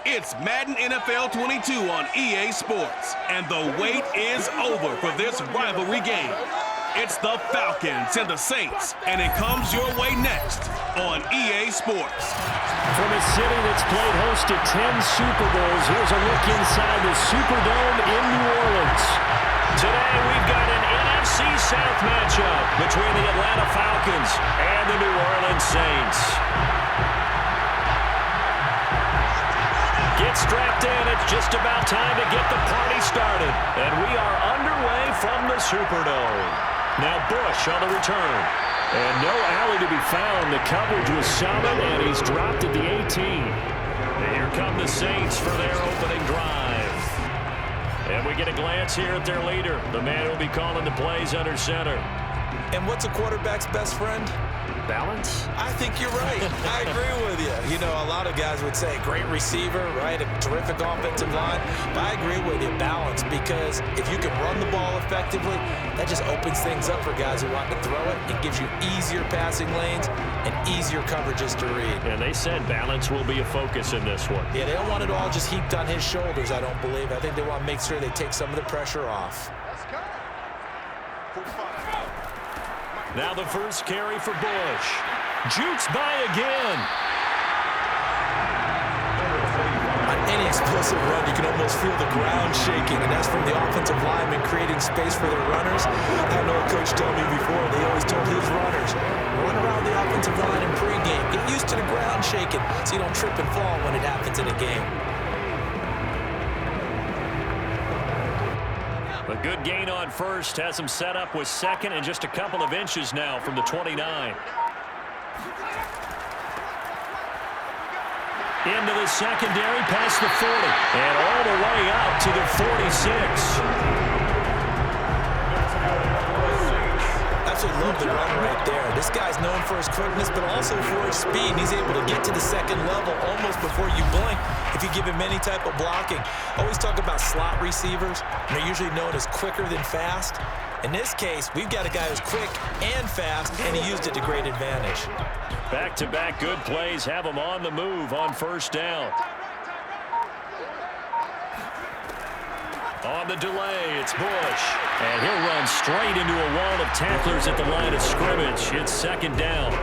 It's Madden NFL 22 on EA Sports, and the wait is over for this rivalry game. It's the Falcons and the Saints, and it comes your way next on EA Sports. From a city that's played host to 10 Super Bowls, here's a look inside the Superdome in New Orleans. Today we've got an NFC South matchup between the Atlanta Falcons and the New Orleans Saints. Get strapped in. It's just about time to get the party started. And we are underway from the Superdome. Now Bush on the return. And no alley to be found. The coverage was solid, and he's dropped at the 18. And here come the Saints for their opening drive. And we get a glance here at their leader, the man who will be calling the plays under center. And what's a quarterback's best friend? Balance? I think you're right. I agree with you. You know, a lot of guys would say great receiver, right? A terrific offensive line. But I agree with you, balance, because if you can run the ball effectively, that just opens things up for guys who want to throw it. It gives you easier passing lanes and easier coverages to read. And they said balance will be a focus in this one. Yeah, they don't want it all just heaped on his shoulders, I don't believe. I think they want to make sure they take some of the pressure off. Now the first carry for Bush. Jukes by again. On any explosive run, you can almost feel the ground shaking, and that's from the offensive linemen creating space for their runners. I know a coach told me before, they always told his runners, run around the offensive line in pregame. Get used to the ground shaking so you don't trip and fall when it happens in a game. A good gain on first has him set up with second and just a couple of inches now from the 29. Into the secondary, past the 40, and all the way up to the 46. Absolutely love the run right there. This guy's known for his quickness, but also for his speed. He's able to get to the second level almost before you blink if you give him any type of blocking. Always talk about slot receivers, and they're usually known as quicker than fast. In this case, we've got a guy who's quick and fast, and he used it to great advantage. Back-to-back good plays have him on the move on first down. On the delay, it's Bush. And he'll run straight into a wall of tacklers at the line of scrimmage. It's second down.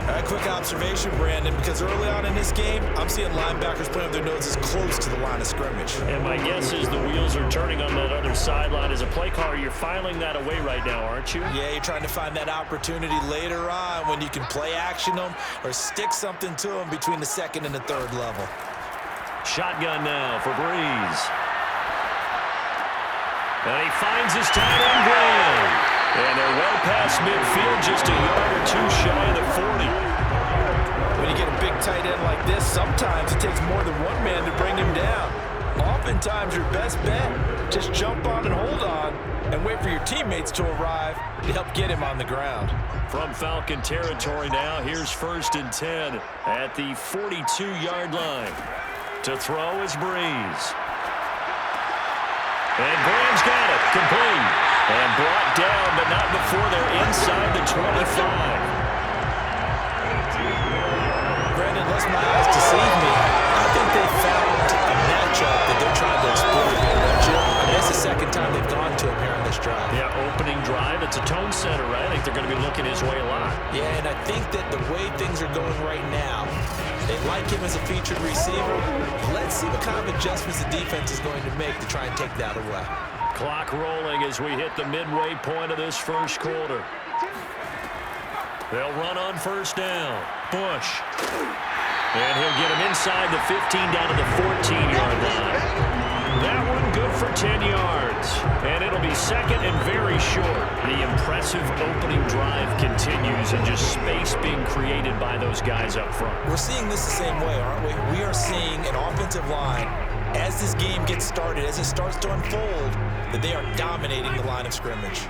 A quick observation, Brandon, because early on in this game, I'm seeing linebackers putting up their noses close to the line of scrimmage. And my guess is the wheels are turning on that other sideline. As a play caller, you're filing that away right now, aren't you? Yeah, you're trying to find that opportunity later on when you can play action them or stick something to them between the second and the third level. Shotgun now for Breeze. And he finds his tight end, Graham. And they're well past midfield, just a yard or two shy of the 40. When you get a big tight end like this, sometimes it takes more than one man to bring him down. Oftentimes, your best bet, just jump on and hold on and wait for your teammates to arrive to help get him on the ground. From Falcon territory now, here's 1st and 10 at the 42-yard line. To throw is Breeze. And Graham's got it, complete. And brought down, but not before they're inside the 25. Brandon, unless my eyes deceive me, I think they found a matchup that they're trying to exploit here, don't you? I mean, that's the second time they've gone to him here on this drive. Yeah, opening drive. It's a tone setter, right? I think they're going to be looking his way a lot. Yeah, and I think that the way things are going right now, they like him as a featured receiver. Let's see what kind of adjustments the defense is going to make to try and take that away. Clock rolling as we hit the midway point of this first quarter. They'll run on first down. Bush. And he'll get him inside the 15 down to the 14-yard line. That one good for 10 yards. And it'll be second and very short. The impressive opening drive continues and just space being created by those guys up front. We're seeing this the same way, aren't we? We are seeing an offensive line, as this game gets started, as it starts to unfold, that they are dominating the line of scrimmage.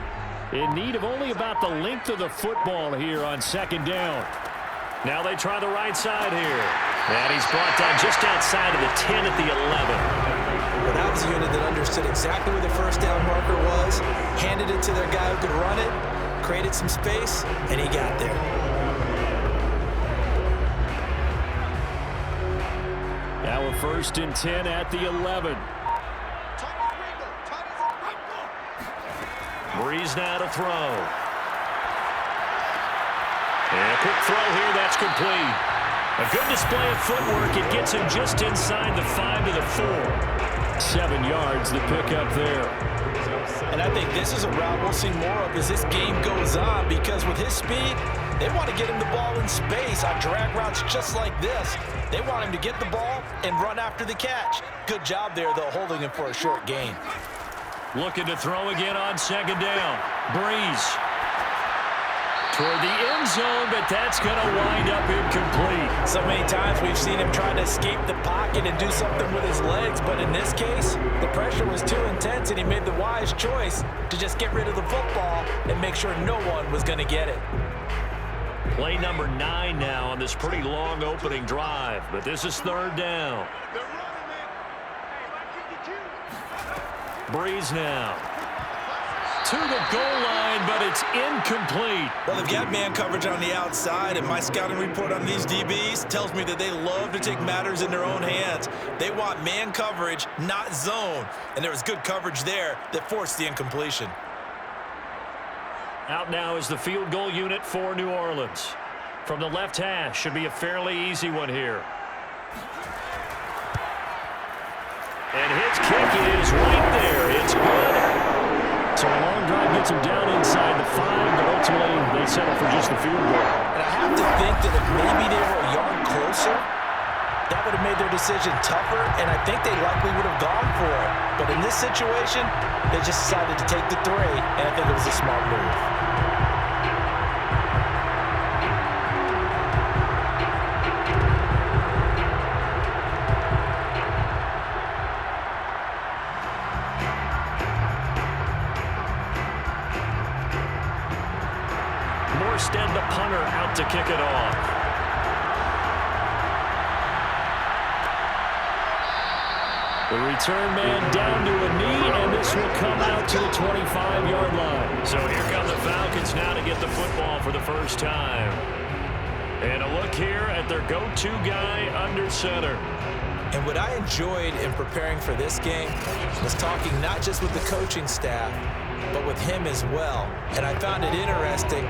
In need of only about the length of the football here on second down. Now they try the right side here. And he's brought down just outside of the 10 at the 11. But that was a unit that understood exactly where the first down marker was, handed it to their guy who could run it, created some space, and he got there. Now a 1st and 10 at the 11. Breeze now to throw. And a quick throw here, that's complete. A good display of footwork. It gets him just inside the 5 to the 4. 7 yards, the pickup there. And I think this is a route we'll see more of as this game goes on, because with his speed, they want to get him the ball in space on drag routes just like this. They want him to get the ball and run after the catch. Good job there, though, holding him for a short gain. Looking to throw again on 2nd down. Breeze toward the end zone, but that's going to wind up incomplete. So many times we've seen him trying to escape the pocket and do something with his legs, but in this case, the pressure was too intense and he made the wise choice to just get rid of the football and make sure no one was going to get it. Play number 9 now on this pretty long opening drive, but this is 3rd down. Breeze now to the goal line, but it's incomplete. Well, they've got man coverage on the outside, and my scouting report on these DBs tells me that they love to take matters in their own hands. They want man coverage, not zone, and there was good coverage there that forced the incompletion. Out now is the field goal unit for New Orleans. From the left hash, should be a fairly easy one here. And his kick is right there. It's good. So a long drive gets him down inside the 5, but ultimately they settle for just the field goal. And I have to think that if maybe they were a yard closer, that would have made their decision tougher, and I think they likely would have gone for it. But in this situation, they just decided to take the 3, and I think it was a smart move. Morstead, the punter, out to kick it off. The return man down to a knee, and this will come out to the 25-yard line. So here come the Falcons now to get the football for the first time. And a look here at their go-to guy under center. And what I enjoyed in preparing for this game was talking not just with the coaching staff, but with him as well. And I found it interesting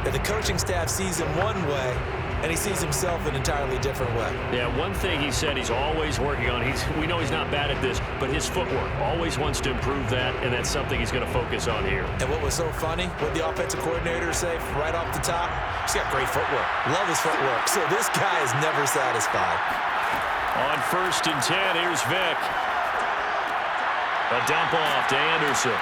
that the coaching staff sees him one way, and he sees himself an entirely different way. Yeah, one thing he said he's always working on, we know he's not bad at this, but his footwork, always wants to improve that, and that's something he's going to focus on here. And what was so funny, what the offensive coordinator say right off the top, he's got great footwork. Love his footwork. So this guy is never satisfied. On 1st and 10, here's Vick. A dump off to Anderson.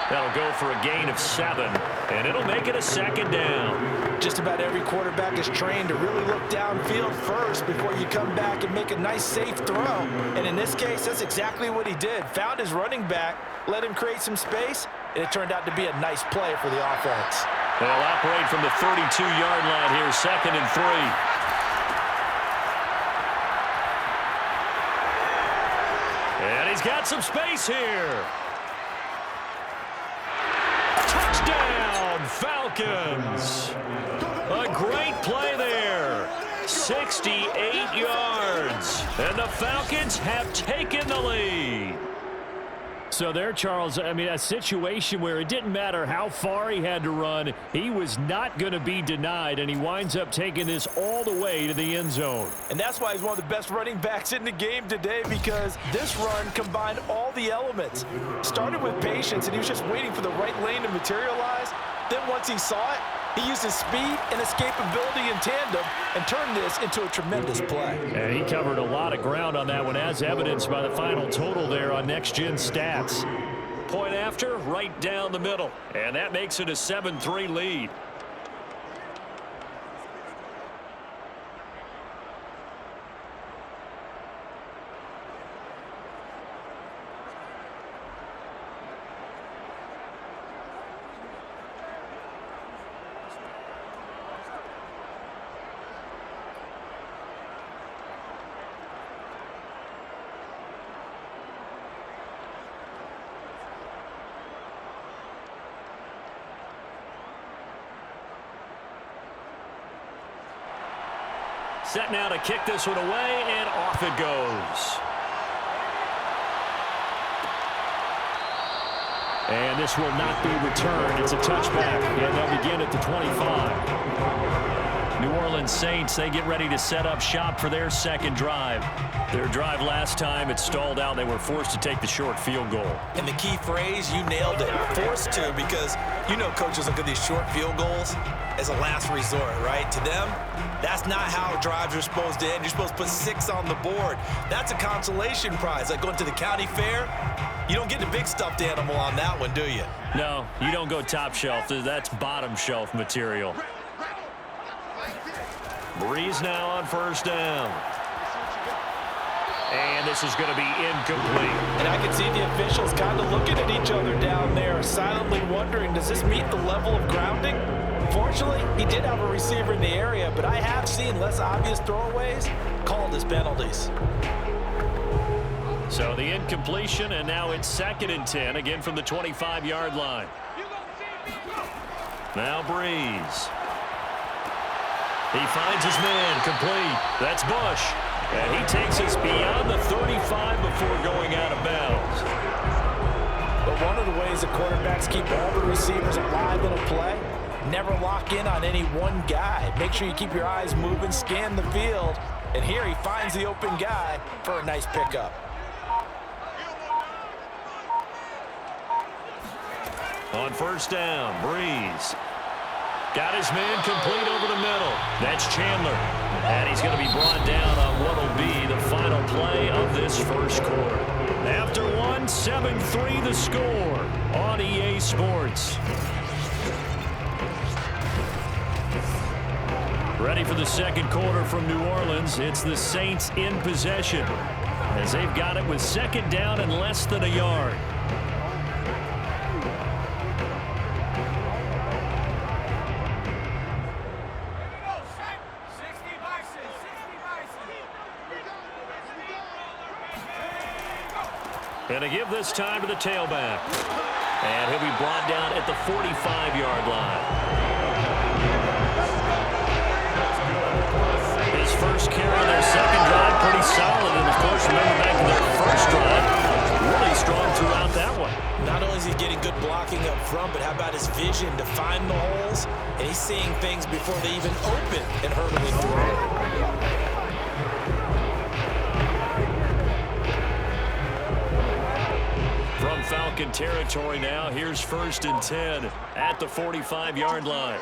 That'll go for a gain of 7, and it'll make it a 2nd down. Just about every quarterback is trained to really look downfield first before you come back and make a nice, safe throw. And in this case, that's exactly what he did. Found his running back, let him create some space, and it turned out to be a nice play for the offense. They'll operate from the 32-yard line here, 2nd and 3. And he's got some space here. Touchdown, Falcons. A great play there. 68 yards. And the Falcons have taken the lead. So there, Charles, I mean, a situation where it didn't matter how far he had to run, he was not going to be denied, and he winds up taking this all the way to the end zone. And that's why he's one of the best running backs in the game today, because this run combined all the elements. Started with patience, and he was just waiting for the right lane to materialize. Then once he saw it, he used his speed and escapability in tandem and turned this into a tremendous play. And he covered a lot of ground on that one, as evidenced by the final total there on Next Gen Stats. Point after, right down the middle. And that makes it a 7-3 lead. Set now to kick this one away, and off it goes. And this will not be returned. It's a touchback, and they'll begin at the 25. New Orleans Saints, they get ready to set up shop for their second drive. Their drive last time, it stalled out. They were forced to take the short field goal. And the key phrase, you nailed it, forced to, because you know coaches look at these short field goals as a last resort, right? To them, that's not how drives are supposed to end. You're supposed to put 6 on the board. That's a consolation prize, like going to the county fair. You don't get the big stuffed animal on that one, do you? No, you don't go top shelf. That's bottom shelf material. Breeze now on first down. And this is going to be incomplete. And I can see the officials kind of looking at each other down there, silently wondering, does this meet the level of grounding? Fortunately, he did have a receiver in the area, but I have seen less obvious throwaways called as penalties. So the incompletion, and now it's 2nd and 10, again from the 25-yard line. Now Breeze. He finds his man, complete. That's Bush. And he takes us beyond the 35 before going out of bounds. But one of the ways the quarterbacks keep all the receivers alive in a play, never lock in on any one guy. Make sure you keep your eyes moving, scan the field. And here he finds the open guy for a nice pickup. On first down, Breeze. Got his man complete over the middle. That's Chandler. And he's going to be brought down on what will be the final play of this first quarter. After one, 7-3 the score on EA Sports. Ready for the second quarter from New Orleans. It's the Saints in possession as they've got it with 2nd down and less than a yard. And to give this time to the tailback. And he'll be brought down at the 45-yard line. His first carry on their second drive, pretty solid. And, of course, remember back to their first drive, really strong throughout that one. Not only is he getting good blocking up front, but how about his vision to find the holes? And he's seeing things before they even open and hurdling through. From Falcon territory now, here's 1st and 10 at the 45-yard line.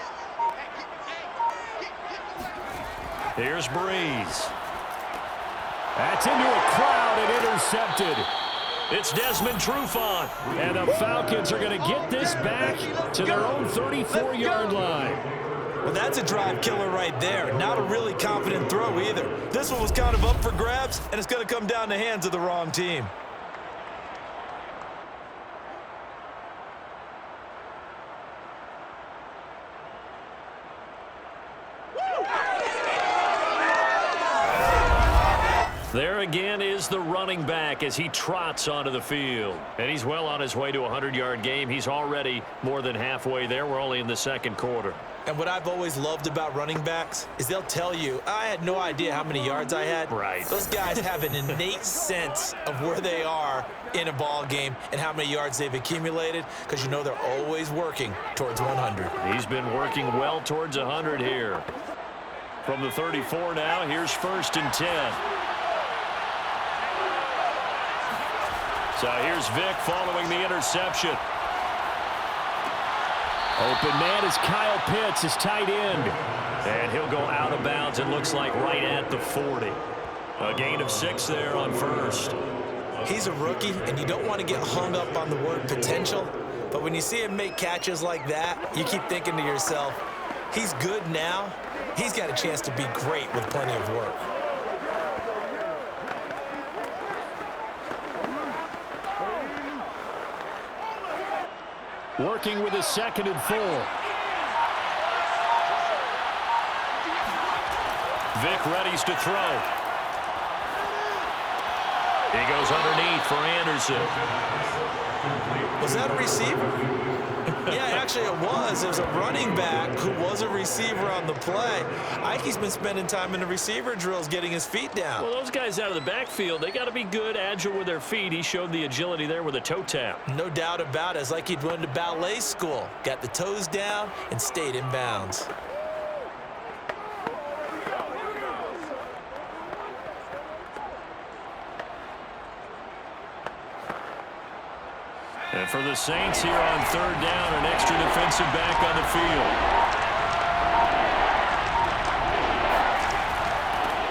Here's Breeze. That's into a crowd and intercepted. It's Desmond Trufant, and the Falcons are going to get this back to their own 34-yard line. Well, that's a drive killer right there. Not a really confident throw either. This one was kind of up for grabs, and it's going to come down the hands of the wrong team. There again is the running back as he trots onto the field. And he's well on his way to a 100-yard game. He's already more than halfway there. We're only in the second quarter. And what I've always loved about running backs is they'll tell you, I had no idea how many yards I had. Right. Those guys have an innate sense of where they are in a ball game and how many yards they've accumulated, because you know they're always working towards 100. He's been working well towards 100 here. From the 34 now, here's 1st and 10. So here's Vic following the interception. Open man is Kyle Pitts, his tight end. And he'll go out of bounds, it looks like, right at the 40. A gain of 6 there on first. He's a rookie, and you don't want to get hung up on the word potential. But when you see him make catches like that, you keep thinking to yourself, he's good now. He's got a chance to be great with plenty of work. Working with a 2nd and 4. Vic readies to throw. He goes underneath for Anderson. Was that a receiver? Yeah, actually it was. It was a running back who was a receiver on the play. Ike's been spending time in the receiver drills getting his feet down. Well, those guys out of the backfield, they got to be good, agile with their feet. He showed the agility there with a toe tap. No doubt about it. It's like he'd went to ballet school. Got the toes down and stayed in bounds. And for the Saints here on third down, an extra defensive back on the field.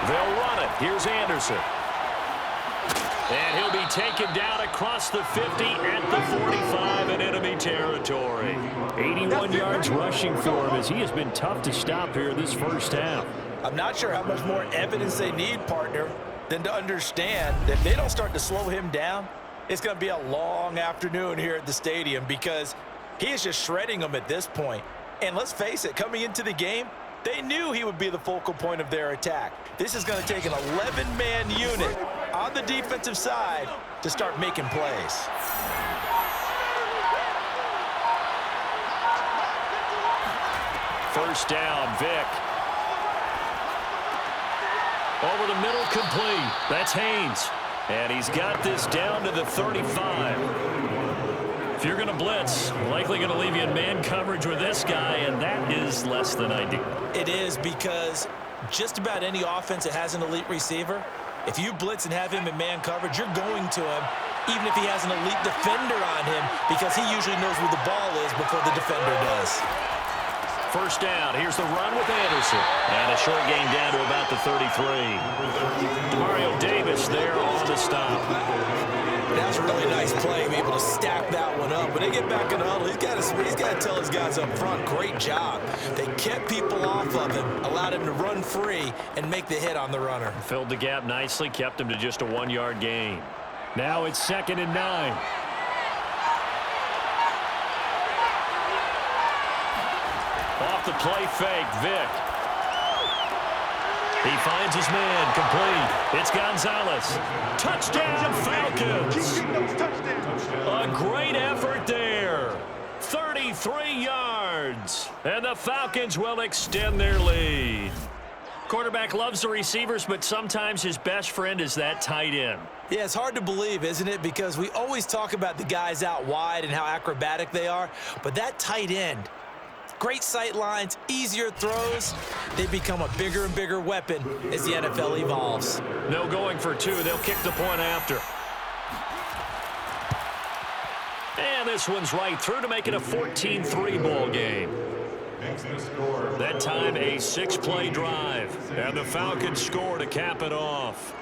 They'll run it. Here's Anderson. And he'll be taken down across the 50 at the 45 in enemy territory. 81 yards rushing for him as he has been tough to stop here this first half. I'm not sure how much more evidence they need, partner, than to understand that if they don't start to slow him down, it's going to be a long afternoon here at the stadium because he is just shredding them at this point. And let's face it, coming into the game, they knew he would be the focal point of their attack. This is going to take an 11-man unit on the defensive side to start making plays. First down, Vick. Over the middle, complete. That's Haynes. And he's got this down to the 35. If you're going to blitz, likely going to leave you in man coverage with this guy, and that is less than ideal. It is because just about any offense that has an elite receiver, if you blitz and have him in man coverage, you're going to him, even if he has an elite defender on him, because he usually knows where the ball is before the defender does. First down. Here's the run with Anderson. And a short gain down to about the 33. Demario Davis there on the stop. That's a really nice play, be able to stack that one up. When they get back in the huddle, he's got to tell his guys up front, great job. They kept people off of him, allowed him to run free and make the hit on the runner. Filled the gap nicely, kept him to just a 1-yard gain. Now it's 2nd and 9. Off the play fake, Vick. He finds his man, complete. It's Gonzalez. Touchdown, Falcons. A great effort there. 33 yards. And the Falcons will extend their lead. Quarterback loves the receivers, but sometimes his best friend is that tight end. Yeah, it's hard to believe, isn't it? Because we always talk about the guys out wide and how acrobatic they are, but that tight end, great sight lines, easier throws. They become a bigger and bigger weapon as the NFL evolves. No going for two. They'll kick the point after. And this one's right through to make it a 14-3 ball game. That time a 6-play drive. And the Falcons score to cap it off.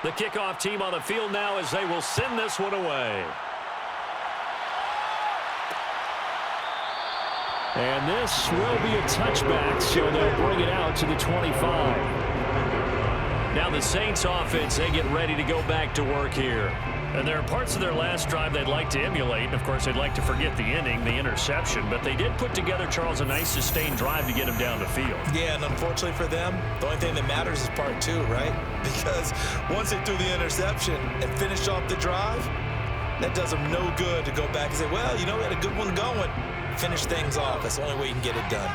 The kickoff team on the field now as they will send this one away. And this will be a touchback, so they'll bring it out to the 25. Now the Saints offense, they get ready to go back to work here. And there are parts of their last drive they'd like to emulate. And, of course, they'd like to forget the inning, the interception. But they did put together, Charles, a nice sustained drive to get him down the field. Yeah, and unfortunately for them, the only thing that matters is part two, right? Because once they threw the interception and finished off the drive, that does them no good to go back and say, well, you know, we had a good one going. Finish things off. That's the only way you can get it done.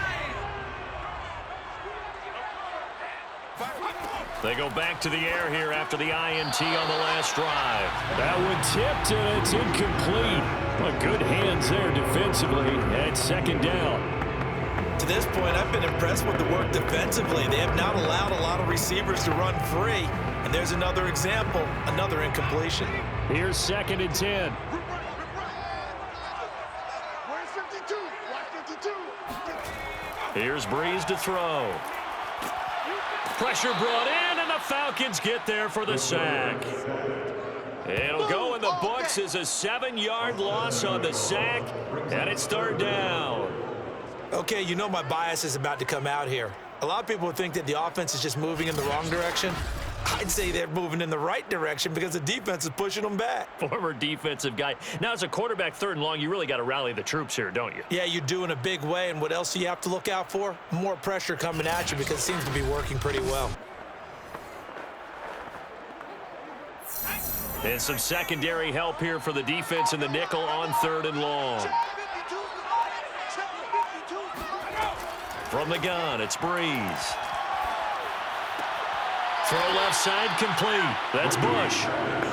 They go back to the air here after the INT on the last drive. That one tipped, and it's incomplete. Well, good hands there defensively at 2nd down. To this point, I've been impressed with the work defensively. They have not allowed a lot of receivers to run free. And there's another example, another incompletion. Here's 2nd and 10. Where's 52? Watch 52. Here's Breeze to throw. Pressure brought in, and the Falcons get there for the sack. It'll go in the books as a 7-yard loss on the sack, and it's third down. Okay, you know my bias is about to come out here. A lot of people think that the offense is just moving in the wrong direction. I'd say they're moving in the right direction because the defense is pushing them back. Former defensive guy. Now, as a quarterback, third and long, you really got to rally the troops here, don't you? Yeah, you do in a big way, and what else do you have to look out for? More pressure coming at you because it seems to be working pretty well. And some secondary help here for the defense in the nickel on third and long. From the gun, it's Breeze. Throw left side complete. That's Bush.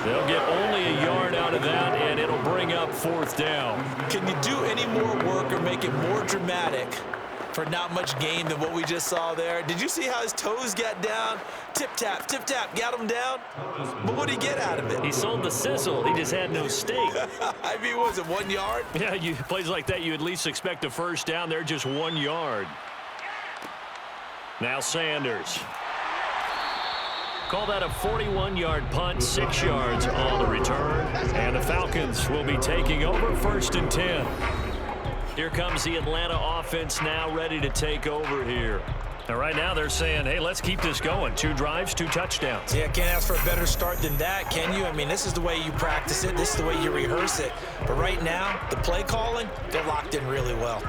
They'll get only a yard out of that, and it'll bring up fourth down. Can you do any more work or make it more dramatic for not much gain than what we just saw there? Did you see how his toes got down? Tip-tap, got him down. But what did he get out of it? He sold the sizzle. He just had no steak. I mean, was it 1 yard? Yeah, plays like that, you at least expect a first down. They're just 1 yard. Now Sanders. Call that a 41-yard punt, 6 yards on the return. And the Falcons will be taking over first and 10. Here comes the Atlanta offense now ready to take over here. And right now they're saying, hey, let's keep this going. 2 drives, 2 touchdowns. Yeah, can't ask for a better start than that, can you? I mean, this is the way you practice it. This is the way you rehearse it. But right now, the play calling, they're locked in really well.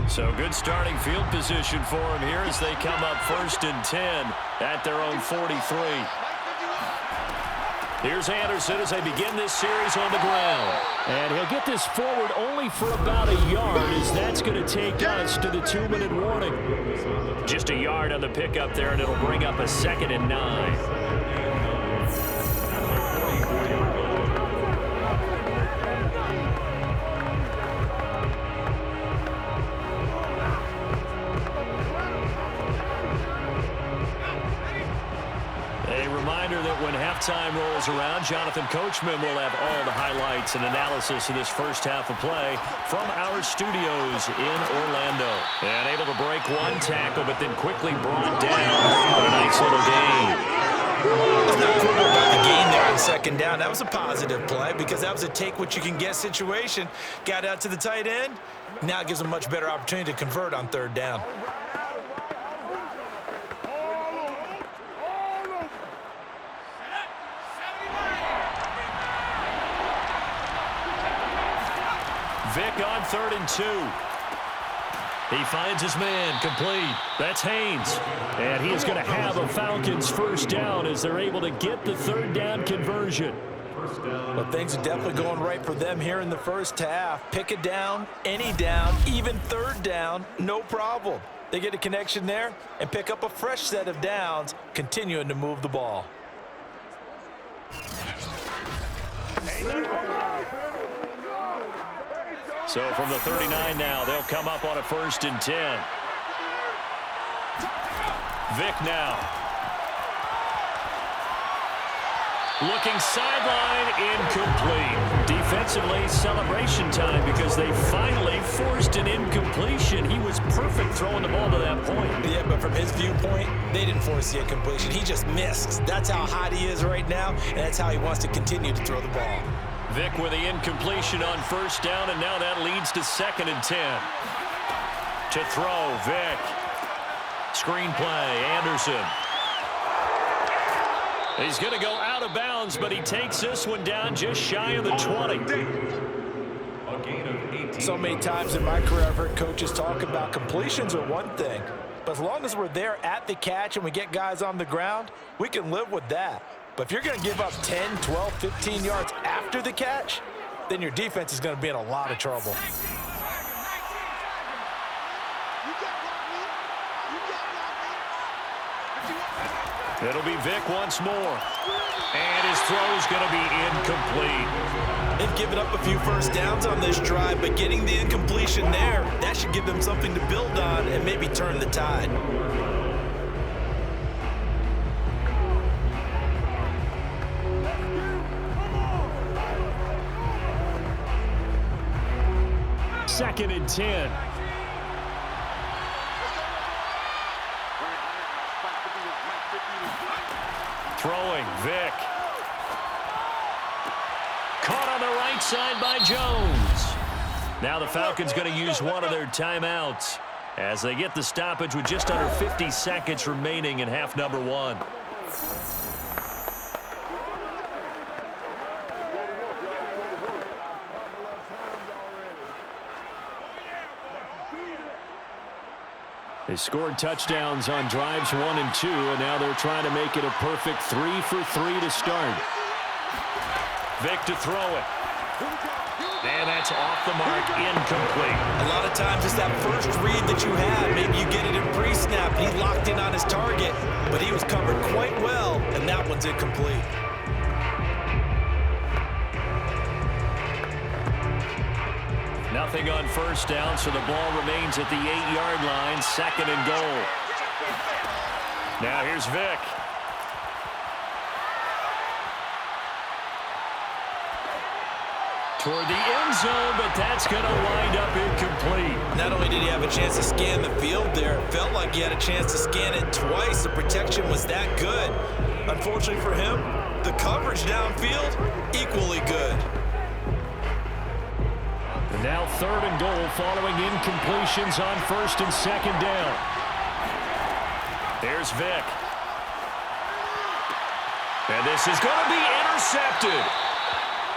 So good starting field position for him here as they come up first and 10 at their own 43. Here's Anderson as they begin this series on the ground. And he'll get this forward only for about a yard as that's going to take us to the 2-minute warning. Just a yard on the pickup there, and it'll bring up a 2nd and 9. That when halftime rolls around, Jonathan Coachman will have all the highlights and analysis of this first half of play from our studios in Orlando. And able to break 1 tackle, but then quickly brought down. What a nice little gain. It's not cool about the gain there on 2nd down. That was a positive play because that was a take-what-you-can-get situation. Got out to the tight end. Now it gives them a much better opportunity to convert on 3rd down. Vick on 3rd and 2. He finds his man complete. That's Haynes. And he is going to have a Falcons first down as they're able to get the 3rd down conversion. Well, things are definitely going right for them here in the first half. Pick it down, any down, even 3rd down, no problem. They get a connection there and pick up a fresh set of downs, continuing to move the ball. So from the 39 now, they'll come up on a 1st and 10. Vick now. Looking sideline, incomplete. Defensively, celebration time because they finally forced an incompletion. He was perfect throwing the ball to that point. Yeah, but from his viewpoint, they didn't force the incompletion. He just missed. That's how hot he is right now, and that's how he wants to continue to throw the ball. Vick with the incompletion on 1st down, and now that leads to 2nd and 10. To throw, Vick. Screen play, Anderson. He's going to go out of bounds, but he takes this one down just shy of the 20. So many times in my career, I've heard coaches talk about completions are one thing, but as long as we're there at the catch and we get guys on the ground, we can live with that. But if you're going to give up 10, 12, 15 yards after the catch, then your defense is going to be in a lot of trouble. It'll be Vick once more. And his throw's going to be incomplete. They've given up a few first downs on this drive, but getting the incompletion there, that should give them something to build on and maybe turn the tide. 2nd and 10. Throwing, Vick. Caught on the right side by Jones. Now the Falcons going to use one of their timeouts as they get the stoppage with just under 50 seconds remaining in half number 1. They scored touchdowns on drives 1 and 2, and now they're trying to make it a perfect 3 for 3 to start. Vick to throw it. And that's off the mark, incomplete. A lot of times it's that first read that you have. Maybe you get it in pre-snap. He locked in on his target, but he was covered quite well, and that one's incomplete. Nothing on first down, so the ball remains at the 8-yard line, 2nd and goal. Now here's Vick. Toward the end zone, but that's going to wind up incomplete. Not only did he have a chance to scan the field there, it felt like he had a chance to scan it twice. The protection was that good. Unfortunately for him, the coverage downfield, equally good. And now 3rd and goal following incompletions on 1st and 2nd down. There's Vick. And this is going to be intercepted.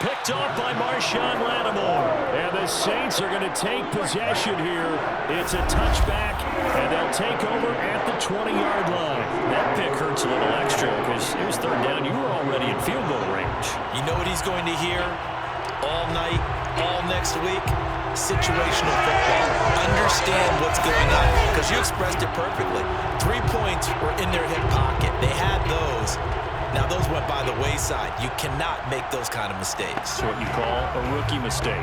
Picked off by Marshawn Lattimore. And the Saints are going to take possession here. It's a touchback, and they'll take over at the 20-yard line. That pick hurts a little extra because it was 3rd down. You were already in field goal range. You know what he's going to hear all night, all next week? Situational football. Understand what's going on, because you expressed it perfectly. 3 points were in their hip pocket. They had those. Now, those went by the wayside. You cannot make those kind of mistakes. That's what you call a rookie mistake.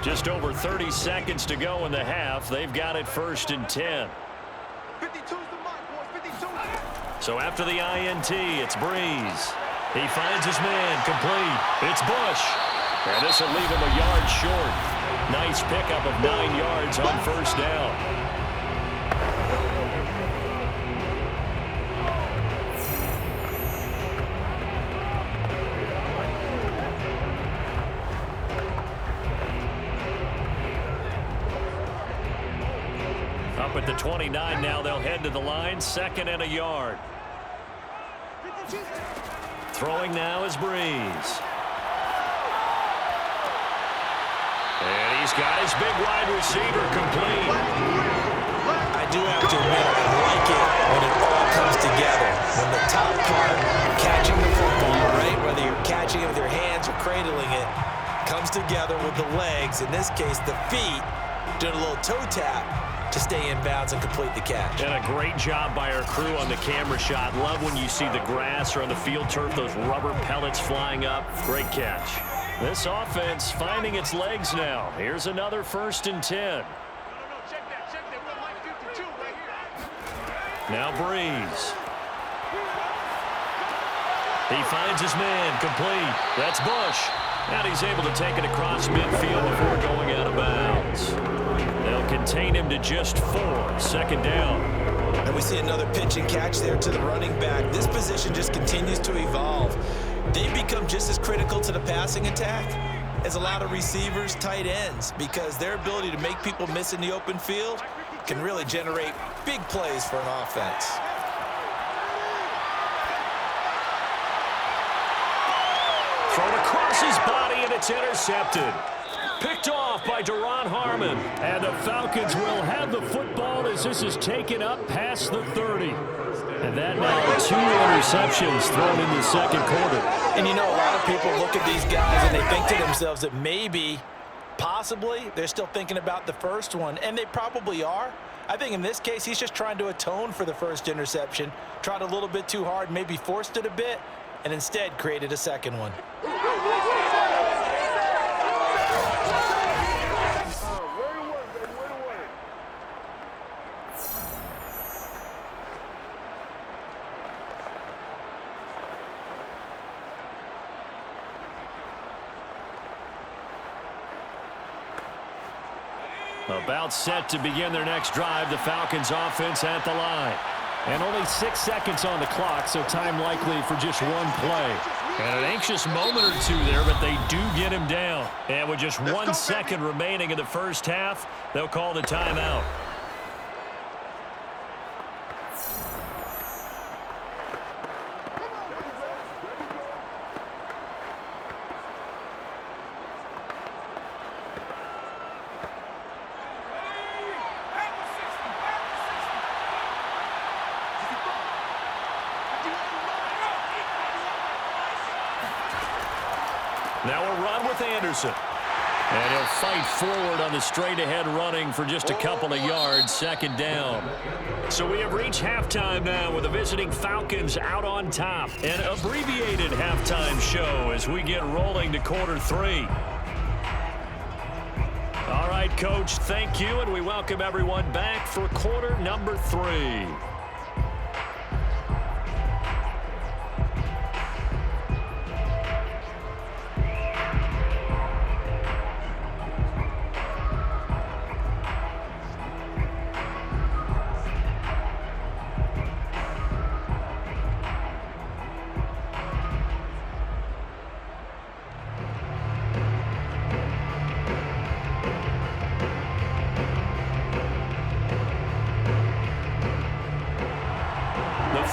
Just over 30 seconds to go in the half. They've got it 1st and 10. 52's the mark, boys. 52. So after the INT, it's Breeze. He finds his man, complete. It's Bush. And this will leave him a yard short. Nice pickup of 9 yards on 1st down. Up at the 29 now, they'll head to the line, 2nd and a yard. Throwing now is Breeze. And he's got his big wide receiver complete. I do have to admit, I like it when it all comes together. When the top part, catching the football, right, whether you're catching it with your hands or cradling it, comes together with the legs, in this case the feet, doing a little toe tap to stay in bounds and complete the catch. And a great job by our crew on the camera shot. Love when you see the grass or on the field turf, those rubber pellets flying up. Great catch. This offense finding its legs now. Here's another 1st and 10. Check that. We're like 52 right here. Now Breeze. He finds his man, complete. That's Bush. And he's able to take it across midfield before going out of bounds. They'll contain him to just 4, 2nd down. And we see another pitch and catch there to the running back. This position just continues to evolve. They become just as critical to the passing attack as a lot of receivers, tight ends, because their ability to make people miss in the open field can really generate big plays for an offense. Thrown across his body, and it's intercepted. Picked off by Duron Harmon. And the Falcons will have the football as this is taken up past the 30. And that now 2 interceptions thrown in the 2nd quarter. And you know, a lot of people look at these guys and they think to themselves that maybe, possibly, they're still thinking about the first one. And they probably are. I think in this case, he's just trying to atone for the first interception. Tried a little bit too hard, maybe forced it a bit, and instead created a 2nd one. About set to begin their next drive, the Falcons offense at the line. And only 6 seconds on the clock, so time likely for just one play. And an anxious moment or two there, but they do get him down. And with just 1 second remaining in the first half, they'll call the timeout. Now a run with Anderson. And he'll fight forward on the straight-ahead running for just a couple of yards, second down. So we have reached halftime now with the visiting Falcons out on top. An abbreviated halftime show as we get rolling to quarter 3. All right, Coach, thank you, and we welcome everyone back for quarter number 3.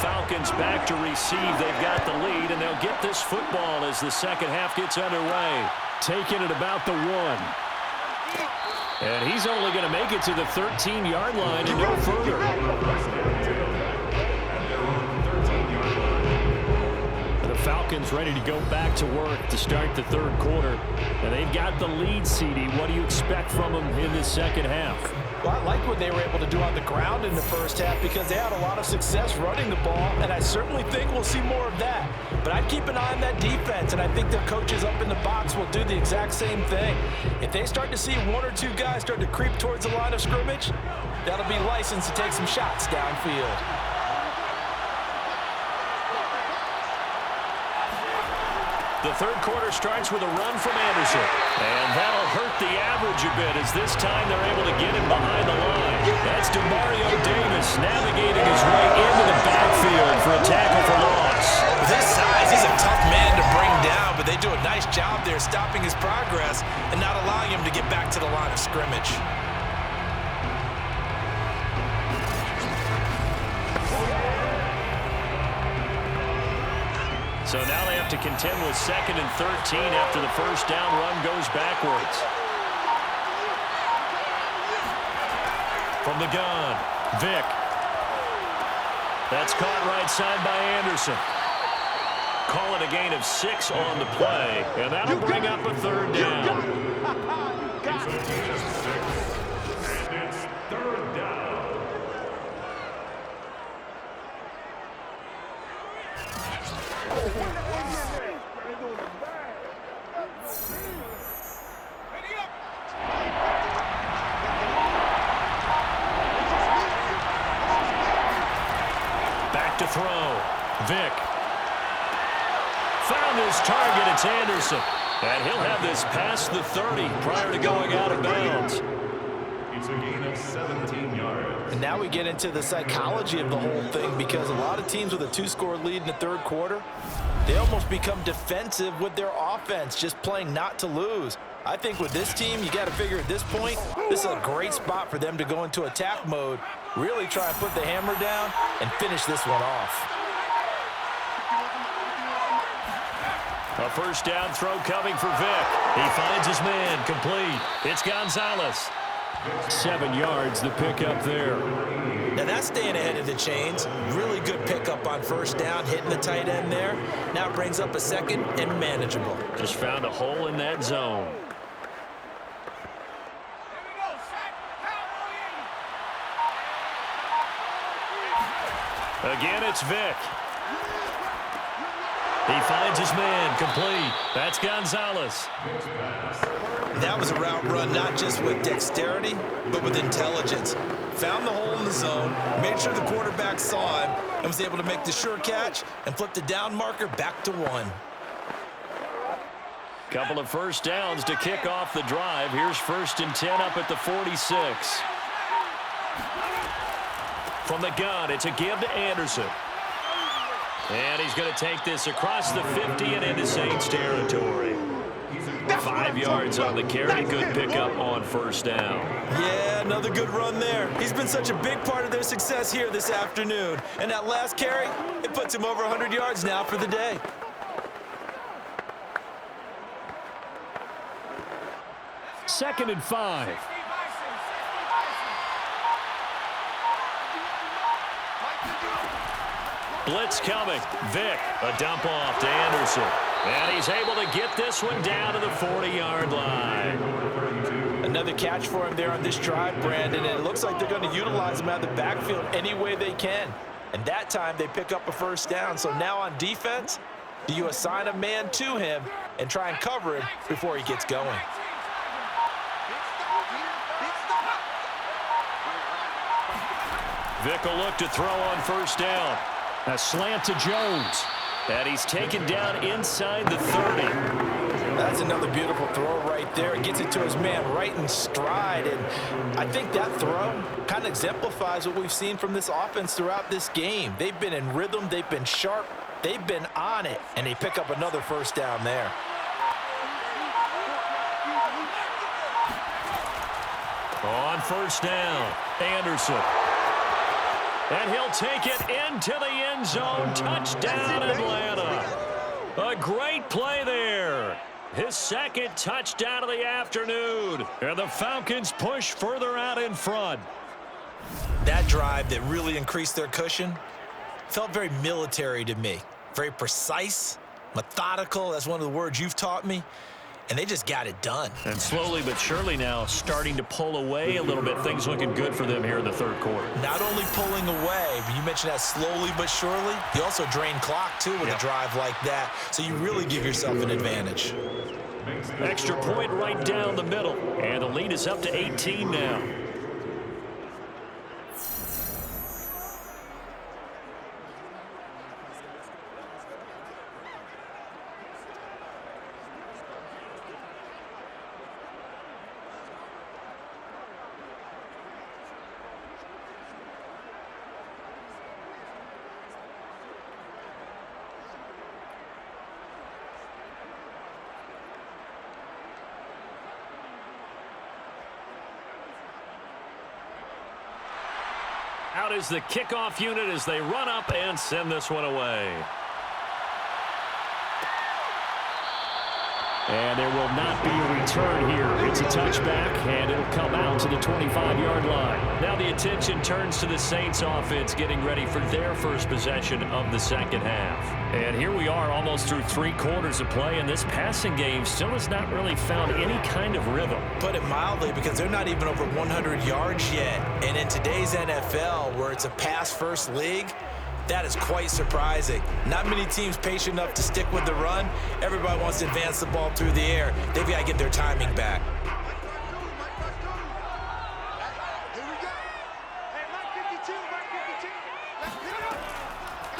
Falcons back to receive. They've got the lead, and they'll get this football as the second half gets underway. Taking it about the 1. And he's only going to make it to the 13-yard line and no further. The Falcons ready to go back to work to start the third quarter. And they've got the lead, CD. What do you expect from them in this second half? Well, I like what they were able to do on the ground in the first half because they had a lot of success running the ball, and I certainly think we'll see more of that. But I'd keep an eye on that defense, and I think their coaches up in the box will do the exact same thing. If they start to see 1 or 2 guys start to creep towards the line of scrimmage, that'll be licensed to take some shots downfield. The third quarter starts with a run from Anderson. And that'll hurt the average a bit as this time they're able to get him behind the line. That's Demario Davis navigating his way into the backfield for a tackle for loss. With his size, he's a tough man to bring down, but they do a nice job there stopping his progress and not allowing him to get back to the line of scrimmage. So now they have to contend with 2nd and 13 after the first down run goes backwards. From the gun, Vick. That's caught right side by Anderson. Call it a gain of 6 on the play, and that'll bring up a third down. And it's third down. Back to throw. Vick. Found his target. It's Anderson. And he'll have this past the 30 prior to going out of bounds. It's a gain of 17 yards. And now we get into the psychology of the whole thing because a lot of teams with a 2-score lead in the third quarter, they almost become defensive with their offense, just playing not to lose. I think with this team, you got to figure at this point, this is a great spot for them to go into attack mode, really try and put the hammer down and finish this one off. A first down throw coming for Vick. He finds his man, complete. It's Gonzalez. 7 yards, the pickup there. Now that's staying ahead of the chains. Really good pickup on first down, hitting the tight end there. Now brings up a second and manageable. Just found a hole in that zone. Again, it's Vick. He finds his man, complete. That's Gonzalez. That was a route run not just with dexterity, but with intelligence. Found the hole in the zone, made sure the quarterback saw him, and was able to make the sure catch and flip the down marker back to 1. Couple of first downs to kick off the drive. Here's 1st and 10 up at the 46. From the gun, it's a give to Anderson. And he's going to take this across the 50 and into Saints territory. 5 yards on the carry. Good pickup on 1st down. Yeah, another good run there. He's been such a big part of their success here this afternoon. And that last carry, it puts him over 100 yards now for the day. Second and 5. Blitz coming. Vick, a dump off to Anderson. And he's able to get this one down to the 40-yard line. Another catch for him there on this drive, Brandon, and it looks like they're going to utilize him out of the backfield any way they can. And that time they pick up a 1st down. So now on defense, do you assign a man to him and try and cover him before he gets going? Vick will look to throw on 1st down. A slant to Jones. And he's taken down inside the 30. That's another beautiful throw right there. It gets it to his man right in stride. And I think that throw kind of exemplifies what we've seen from this offense throughout this game. They've been in rhythm. They've been sharp. They've been on it. And they pick up another 1st down there. On 1st down, Anderson. And he'll take it into the end zone. Touchdown, Atlanta. A great play there. His 2nd touchdown of the afternoon. And the Falcons push further out in front. That drive that really increased their cushion felt very military to me. Very precise, methodical. That's one of the words you've taught me. And they just got it done. And slowly but surely now starting to pull away a little bit. Things looking good for them here in the 3rd quarter. Not only pulling away, but you mentioned that slowly but surely. You also drain clock, too, with a drive like that. So you really give yourself an advantage. Extra point right down the middle. And the lead is up to 18 now. Out is the kickoff unit as they run up and send this one away. And there will not be a return here. It's a touchback, and it'll come out to the 25-yard line. Now the attention turns to the Saints offense getting ready for their first possession of the 2nd half. And here we are almost through 3 quarters of play, and this passing game still has not really found any kind of rhythm. Put it mildly, because they're not even over 100 yards yet. And in today's NFL, where it's a pass-first league, that is quite surprising. Not many teams patient enough to stick with the run. Everybody wants to advance the ball through the air. They've got to get their timing back.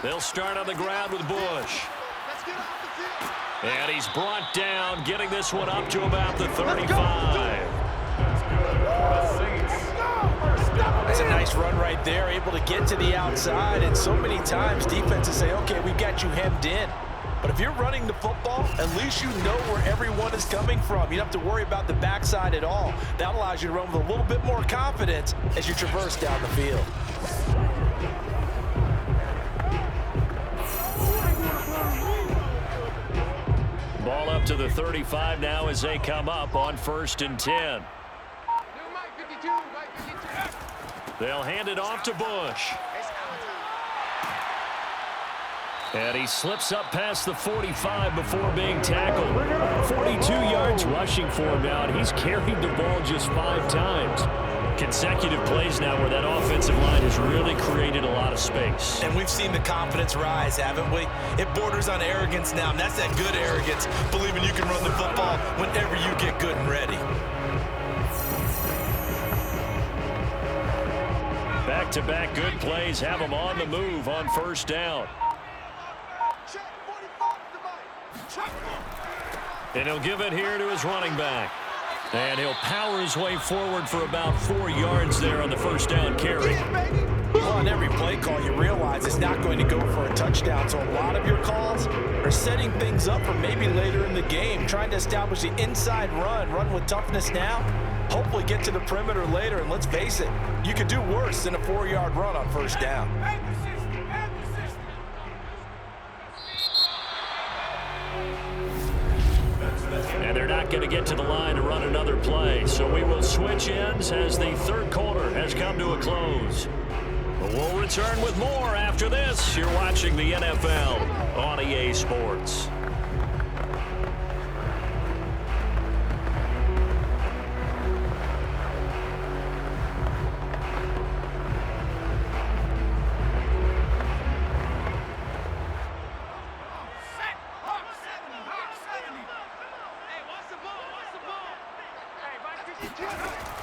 They'll start on the ground with Bush. And he's brought down, getting this one up to about the 35. That's a nice run right there, able to get to the outside. And so many times defenses say, okay, we've got you hemmed in. But if you're running the football, at least you know where everyone is coming from. You don't have to worry about the backside at all. That allows you to run with a little bit more confidence as you traverse down the field. Ball up to the 35 now as they come up on 1st and 10. They'll hand it off to Bush. And he slips up past the 45 before being tackled. 42 yards rushing for him now, and he's carried the ball just 5 times. Consecutive plays now where that offensive line has really created a lot of space. And we've seen the confidence rise, haven't we? It borders on arrogance now, and that's that good arrogance, believing you can run the football whenever you get good and ready. Back-to-back good plays have them on the move on 1st down. And he'll give it here to his running back. And he'll power his way forward for about 4 yards there on the first down carry. Well, on every play call, you realize it's not going to go for a touchdown. So a lot of your calls are setting things up for maybe later in the game, trying to establish the inside run with toughness now, hopefully get to the perimeter later. And let's face it, you could do worse than a 4-yard run on first down. And they're not going to get to the line to run another play. So we will switch ends as the third quarter has come to a close. We'll return with more after this. You're watching the NFL on EA Sports.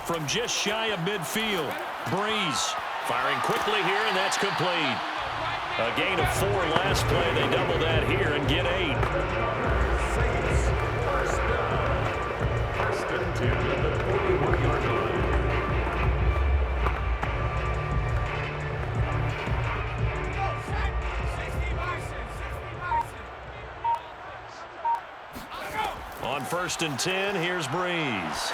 From just shy of midfield, Breeze firing quickly here, and that's complete. A gain of 4 last play. They double that here and get 8. First and 10 at the 41-yard line. On first and 10, here's Breeze.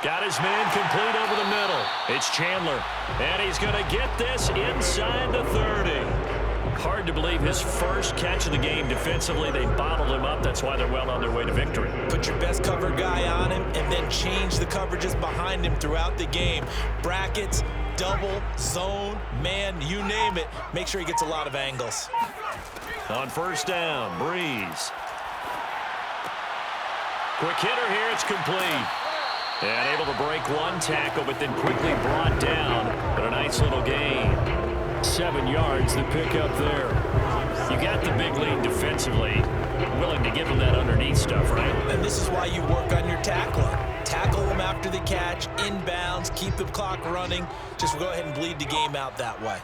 Got his man complete over the middle. It's Chandler, and he's going to get this inside the 30. Hard to believe his first catch of the game defensively. They bottled him up. That's why they're well on their way to victory. Put your best cover guy on him and then change the coverages behind him throughout the game. Brackets, double, zone, man, you name it. Make sure he gets a lot of angles. On first down, Breeze. Quick hitter here. It's complete. And able to break one tackle, but then quickly brought down. But a nice little gain. 7 yards, the pickup there. You got the big lead defensively. Willing to give him that underneath stuff, right? And this is why you work on your tackling. Tackle him after the catch, inbounds, keep the clock running. Just go ahead and bleed the game out that way.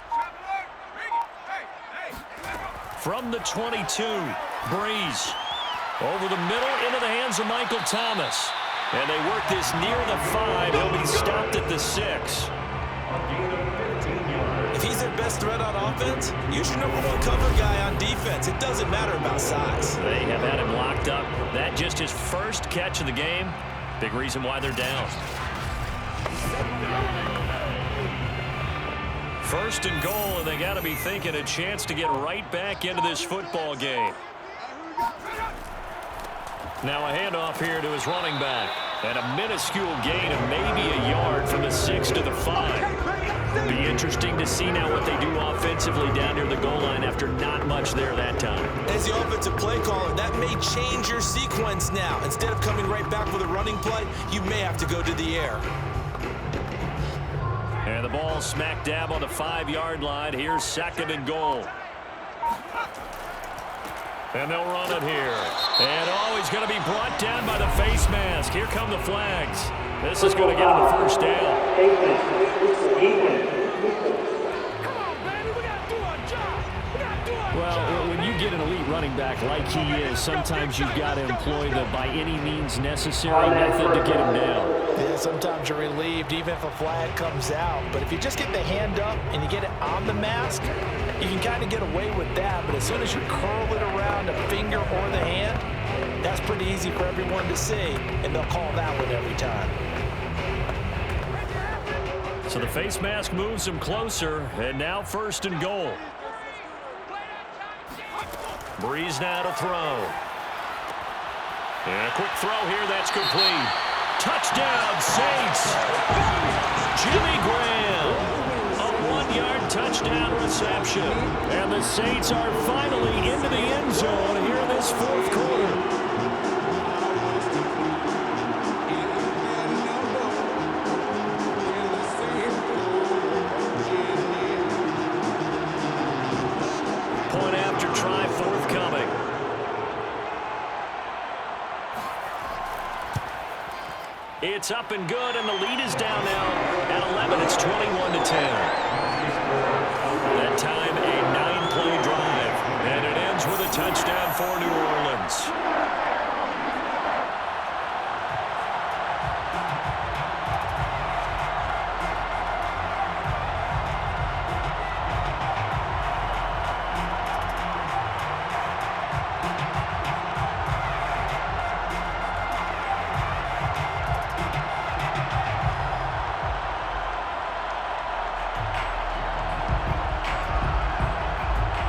From the 22, Breeze. Over the middle, into the hands of Michael Thomas. And they work this near the 5. He'll be stopped at the 6. If he's their best threat on offense, use your #1 cover guy on defense. It doesn't matter about size. They have had him locked up. That just his first catch of the game. Big reason why they're down. First and goal, and they got to be thinking a chance to get right back into this football game. Now a handoff here to his running back. And a minuscule gain of maybe a yard from the 6 to the 5. Be interesting to see now what they do offensively down near the goal line after not much there that time. As the offensive play caller, that may change your sequence now. Instead of coming right back with a running play, you may have to go to the air. And the ball smack dab on the 5-yard line. Here's second and goal. And they'll run it here. And he's going to be brought down by the face mask. Here come the flags. This is going to get him the first down. Well, when you get an elite running back like he is, sometimes you've got to employ the by any means necessary method to get him down. Yeah, sometimes you're relieved even if a flag comes out. But if you just get the hand up and you get it on the mask, you can kind of get away with that. But as soon as you curl it around a finger or the hand, that's pretty easy for everyone to see, and they'll call that one every time. So the face mask moves him closer, and now first and goal. Breeze now to throw. And a quick throw here, that's complete. Touchdown, Saints! Jimmy Graham, a 1-yard touchdown reception. And the Saints are finally into the end zone here in this fourth quarter. Point after try forthcoming. It's up and good, and the lead is down now at 11. It's 21-10. That time, a 9-play drive, and it ends with a touchdown for New Orleans.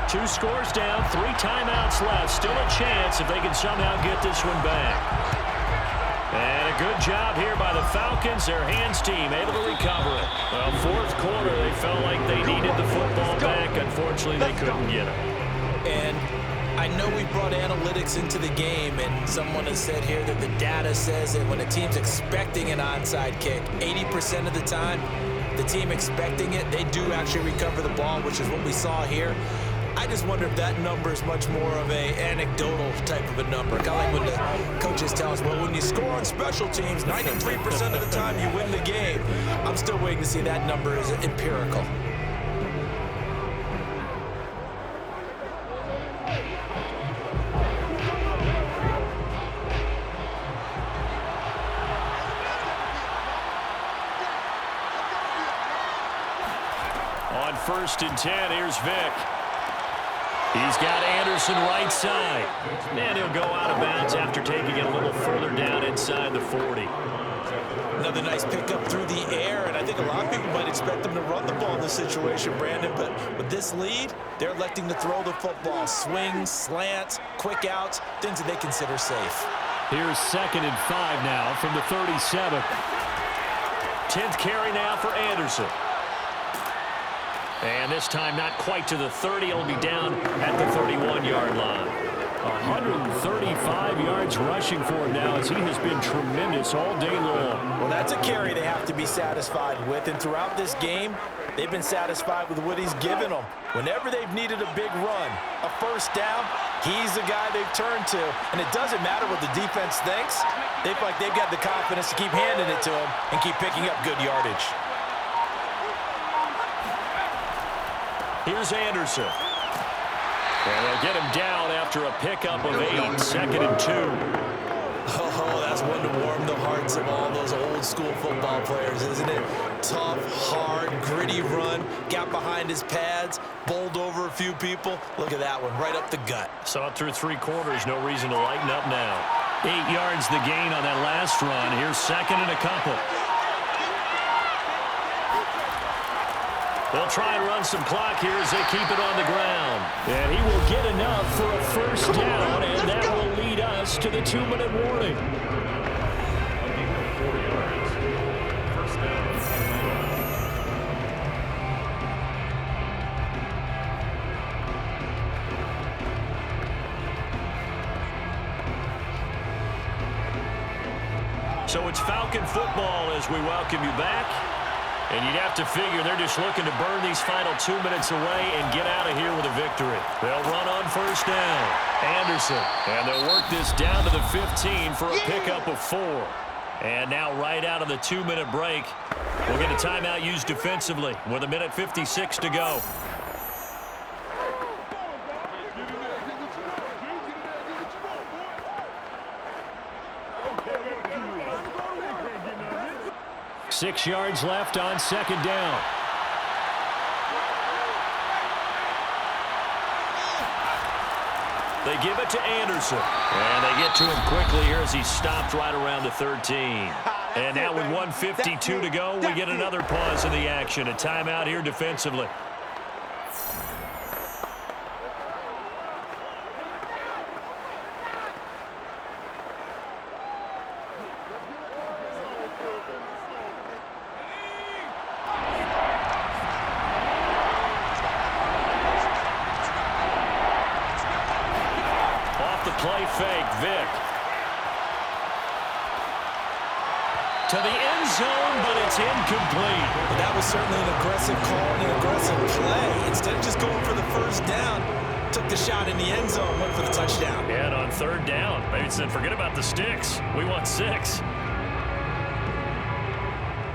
2 scores down, 3 timeouts left. Still a chance if they can somehow get this one back. And a good job here by the Falcons. Their hands team able to recover it. Well, 4th quarter, they felt like they needed the football back. Unfortunately, they couldn't get it. And I know we brought analytics into the game, and someone has said here that the data says that when a team's expecting an onside kick, 80% of the time, the team expecting it, they do actually recover the ball, which is what we saw here. I just wonder if that number is much more of a anecdotal type of a number. Kind of like when the coaches tell us, well, when you score on special teams, 93% of the time you win the game. I'm still waiting to see that number is empirical. On 1st and 10, here's Vick. He's got Anderson right side. And he'll go out of bounds after taking it a little further down inside the 40. Another nice pickup through the air, and I think a lot of people might expect them to run the ball in this situation, Brandon, but with this lead, they're electing to throw the football. Swings, slants, quick outs, things that they consider safe. Here's 2nd and 5 now from the 37. 10th carry now for Anderson. And this time not quite to the 30. It'll be down at the 31-yard line. 135 yards rushing for him now as he has been tremendous all day long. Well, that's a carry they have to be satisfied with. And throughout this game, they've been satisfied with what he's given them. Whenever they've needed a big run, a 1st down, he's the guy they've turned to. And it doesn't matter what the defense thinks. They feel like they've got the confidence to keep handing it to him and keep picking up good yardage. Here's Anderson. And they'll get him down after a pickup of 8. 2nd and 2. Oh, that's one to warm the hearts of all those old school football players, isn't it? Tough, hard, gritty run. Got behind his pads, bowled over a few people. Look at that one, right up the gut. Saw it through 3 quarters. No reason to lighten up now. 8 yards the gain on that last run. Here's 2nd and a couple. They'll try and run some clock here as they keep it on the ground. And he will get enough for a 1st down, and that will lead us to the 2-minute warning. So it's Falcon football as we welcome you back. And you'd have to figure they're just looking to burn these final 2 minutes away and get out of here with a victory. They'll run on 1st down. Anderson. And they'll work this down to the 15 for a pickup of 4. And now right out of the 2-minute break, we'll get a timeout used defensively with 1:56 to go. Six yards left on 2nd down. They give it to Anderson. And they get to him quickly here as he stopped right around the 13. And now with 1:52 to go, we get another pause in the action. A timeout here defensively. Play fake, Vick. To the end zone, but it's incomplete. But that was certainly an aggressive call and an aggressive play. Instead of just going for the 1st down, took the shot in the end zone, went for the touchdown. And on 3rd down, maybe said, forget about the sticks. We want 6.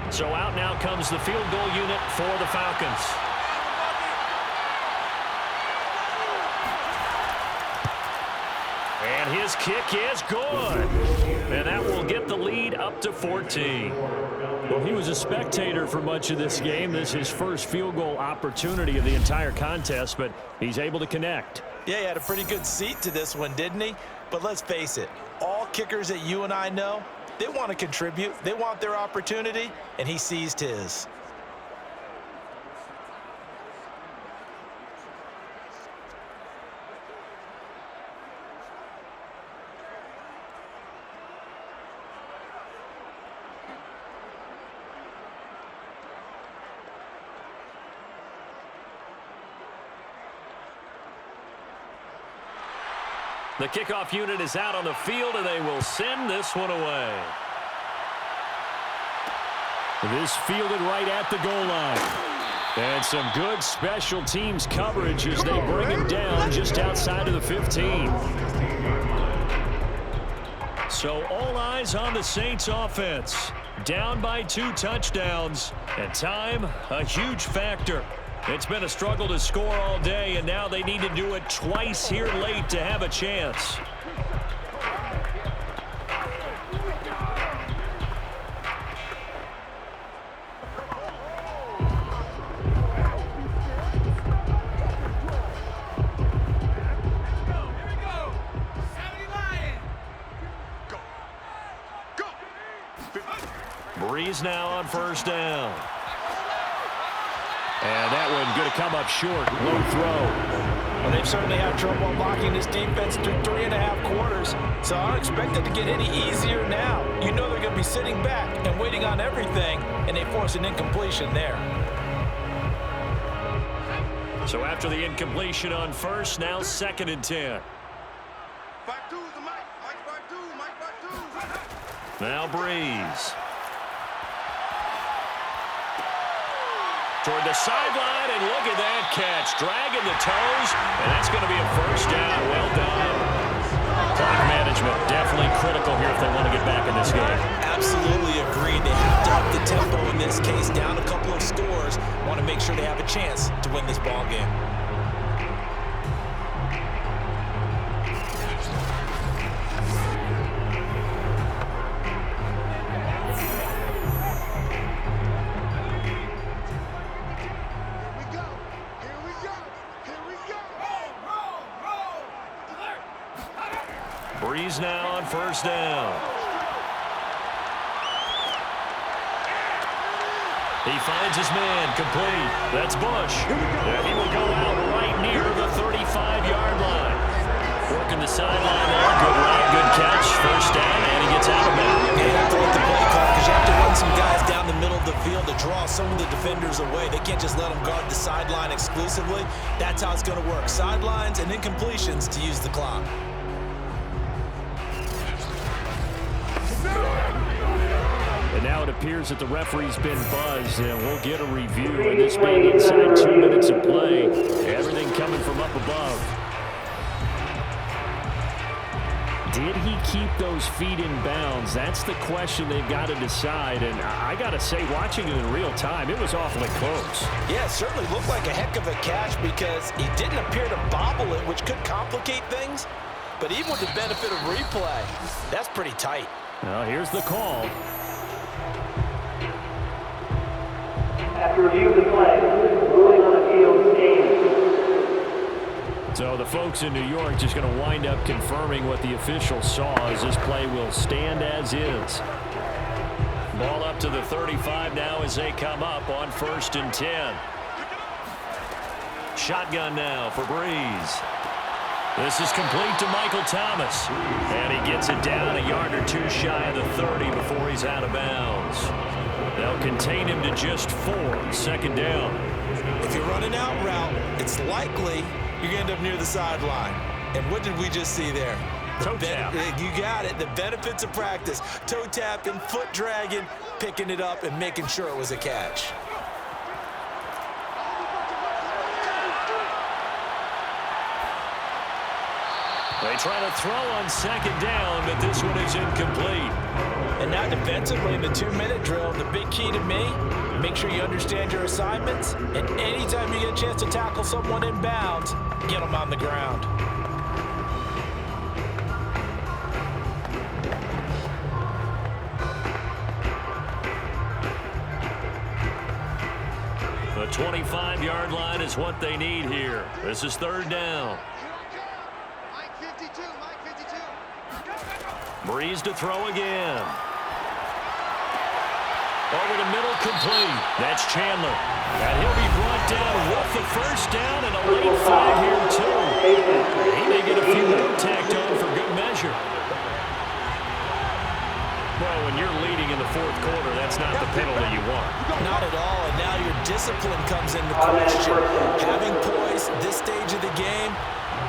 So out now comes the field goal unit for the Falcons. And his kick is good. And that will get the lead up to 14. Well, he was a spectator for much of this game. This is his first field goal opportunity of the entire contest, but he's able to connect. Yeah, he had a pretty good seat to this one, didn't he? But let's face it, all kickers that you and I know, they want to contribute. They want their opportunity, and he seized his. The kickoff unit is out on the field, and they will send this one away. This fielded right at the goal line. And some good special teams coverage as they bring him down just outside of the 15. So all eyes on the Saints offense. Down by 2 touchdowns. And time, a huge factor. It's been a struggle to score all day, and now they need to do it twice here late to have a chance. Breeze now on first down. And that one going to come up short. Low throw. Well, they've certainly had trouble blocking this defense through 3.5 quarters, so I don't expect it to get any easier now. You know they're going to be sitting back and waiting on everything, and they force an incompletion there. So after the incompletion on first, now 2nd and 10. 5-2 is the Mike. Mike 5-2. Mike 5-2. Now Breeze. Toward the sideline, and look at that catch. Dragging the toes, and that's going to be a first down. Well done. Clock management definitely critical here if they want to get back in this game. Absolutely agreed. They have to up the tempo in this case. Down a couple of scores. Want to make sure they have a chance to win this ball game. Breeze now on first down. He finds his man, complete. That's Bush. And he will go out right near the 35-yard line. Working the sideline there. Good run, good catch. First down, and he gets out of bounds. You have to like the play call because you have to run some guys down the middle of the field to draw some of the defenders away. They can't just let them guard the sideline exclusively. That's how it's going to work. Sidelines and incompletions to use the clock. And now it appears that the referee's been buzzed, and we'll get a review. And this being inside 2 minutes of play, everything coming from up above. Did he keep those feet in bounds? That's the question they've got to decide. And I got to say, watching it in real time, it was awfully close. Yeah, it certainly looked like a heck of a catch because he didn't appear to bobble it, which could complicate things. But even with the benefit of replay, that's pretty tight. Now here's the call. After review of the play, ruling on the field stands. So the folks in New York just going to wind up confirming what the official saw as this play will stand as is. Ball up to the 35 now as they come up on 1st and 10. Shotgun now for Breeze. This is complete to Michael Thomas. And he gets it down a yard or 2 shy of the 30 before he's out of bounds. They'll contain him to just 4, 2nd down. If you're running out route, it's likely you're going to end up near the sideline. And what did we just see there? Toe tap. You got it. The benefits of practice. Toe tapping, foot dragging, picking it up, and making sure it was a catch. They try to throw on 2nd down, but this one is incomplete. And now defensively in the 2-minute drill, the big key to me, make sure you understand your assignments, and anytime you get a chance to tackle someone in bounds, get them on the ground. The 25-yard line is what they need here. This is 3rd down. Mike 52. Mike 52. Breeze to throw again. Over the middle, complete. That's Chandler. And he'll be brought down with the first down and a late flag here, too. He may get a few more tacked on for good measure. Well, when you're leading in the 4th quarter, that's not the penalty you want. Not at all, and now your discipline comes into question. Having poise this stage of the game,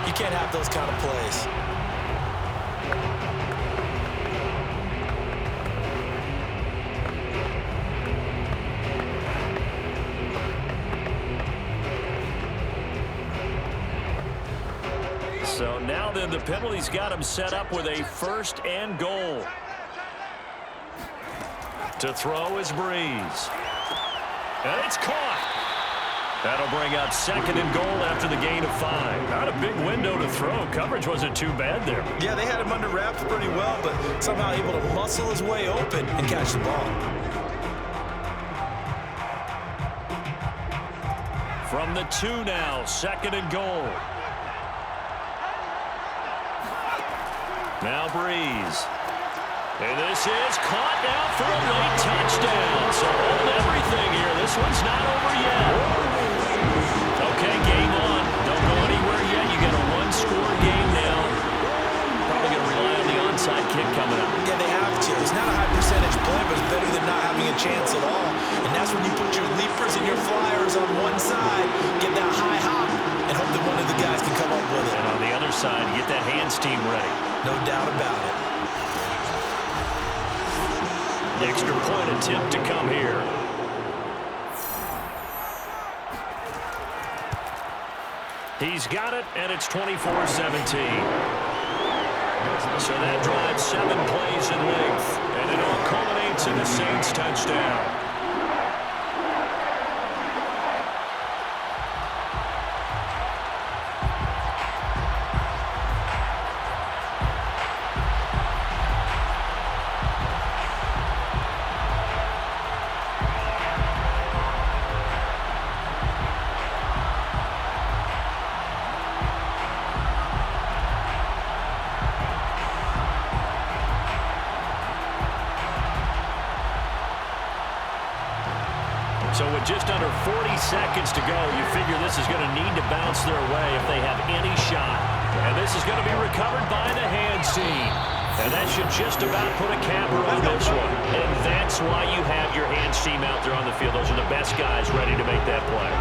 you can't have those kind of plays. Now then, the penalty's got him set up with a 1st and goal. To throw is Breeze. And it's caught. That'll bring up 2nd and goal after the gain of 5. Not a big window to throw. Coverage wasn't too bad there. Yeah, they had him under wraps pretty well, but somehow able to muscle his way open and catch the ball. From the 2 now, 2nd and goal. Now Breeze. And this is caught now for a late touchdown. So hold everything here. This one's not over yet. Okay, game on. Don't go anywhere yet. You got a 1-score game now. Probably going to rely on the onside kick coming up. Yeah, they have to. It's not a high percentage play, but it's better than not having a chance at all. And that's when you put your leapers and your flyers on one side, get that high hop, and hope that one of the guys can come up with it. And on the other side, get that hands team ready. No doubt about it. The extra point attempt to come here. He's got it, and it's 24-17. So that drives 7 plays in length, and it all culminates in the Saints touchdown. So with just under 40 seconds to go, you figure this is going to need to bounce their way if they have any shot. And this is going to be recovered by the hands team. And that should just about put a capper on this one. And that's why you have your hands team out there on the field. Those are the best guys ready to make that play.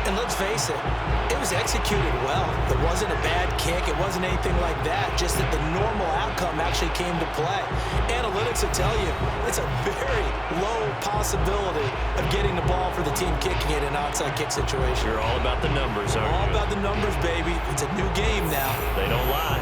And let's face it, it was executed well. It wasn't a bad kick. It wasn't anything like that. Just that the normal outcome actually came to play. Analytics will tell you it's a very low possibility of getting the ball for the team kicking it in an onside kick situation. You're all about the numbers, aren't you? All about the numbers, baby. It's a new game now. They don't lie.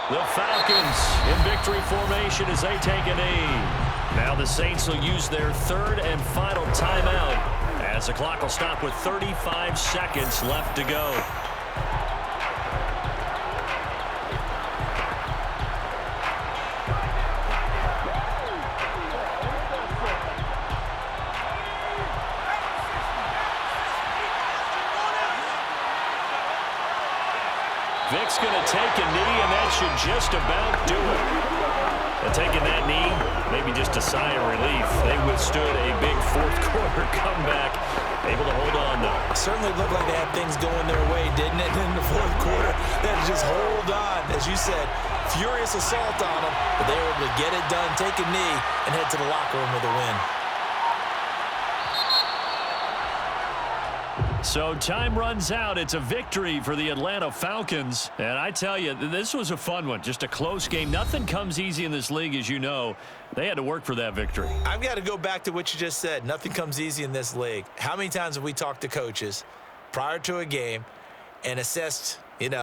The Falcons in victory formation as they take a knee. Now the Saints will use their 3rd and final timeout as the clock will stop with 35 seconds left to go. Vic's going to take a knee, and that should just about do it. And taking that knee, maybe just a sigh of relief. They withstood a big 4th quarter comeback. Able to hold on, though. Certainly looked like they had things going their way, didn't it? In the 4th quarter, they had to just hold on. As you said, furious assault on them, but they were able to get it done, take a knee, and head to the locker room with a win. So time runs out. It's a victory for the Atlanta Falcons. And I tell you, this was a fun one. Just a close game. Nothing comes easy in this league, as you know. They had to work for that victory. I've got to go back to what you just said. Nothing comes easy in this league. How many times have we talked to coaches prior to a game and assessed